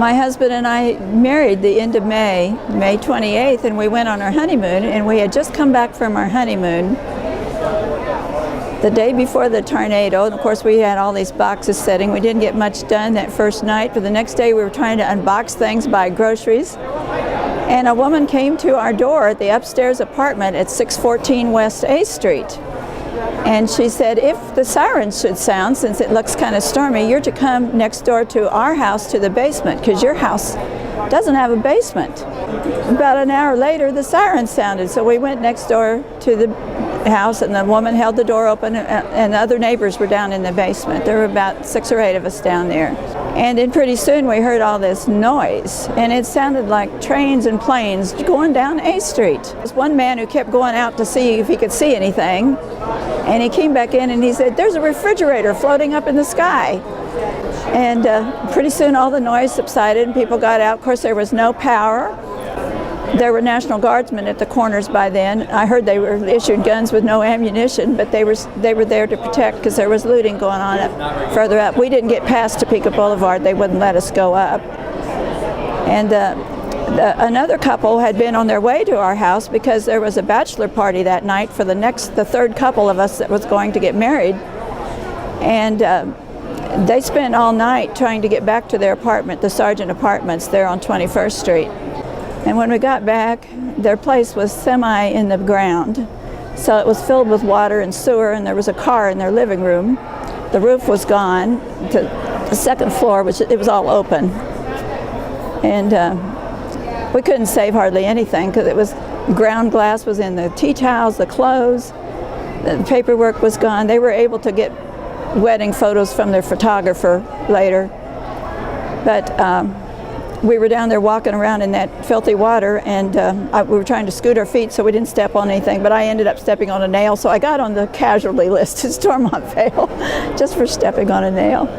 My husband and I married the end of May 28th, and we went on our honeymoon, and we had just come back from our honeymoon the day before the tornado. And of course, we had all these boxes setting. We didn't get much done that first night, but the next day we were trying to unbox things, buy groceries. And a woman came to our door at the upstairs apartment at 614 West A Street. And she said, if the sirens should sound, since it looks kind of stormy, you're to come next door to our house to the basement, because your house doesn't have a basement. About an hour later, the sirens sounded, so we went next door to the house, and the woman held the door open, and the other neighbors were down in the basement. There were about 6 or 8 of us down there. And then pretty soon we heard all this noise, and it sounded like trains and planes going down A Street. There was one man who kept going out to see if he could see anything, and he came back in and he said, "There's a refrigerator floating up in the sky." And pretty soon all the noise subsided and people got out. Of course, there was no power. There were National Guardsmen at the corners by then. I heard they were issued guns with no ammunition, but they were there to protect, because there was looting going on further up. We didn't get past Topeka Boulevard. They wouldn't let us go up. And another couple had been on their way to our house because there was a bachelor party that night for the third couple of us that was going to get married. And they spent all night trying to get back to their apartment, the Sargent Apartments there on 21st Street. And when we got back, their place was semi in the ground. So it was filled with water and sewer, and there was a car in their living room. The roof was gone. The second floor, it was all open. And we couldn't save hardly anything, because it was ground glass was in the tea towels, the clothes, the paperwork was gone. They were able to get wedding photos from their photographer later. But we were down there walking around in that filthy water, and we were trying to scoot our feet so we didn't step on anything, but I ended up stepping on a nail, so I got on the casualty list at Stormont Vale just for stepping on a nail.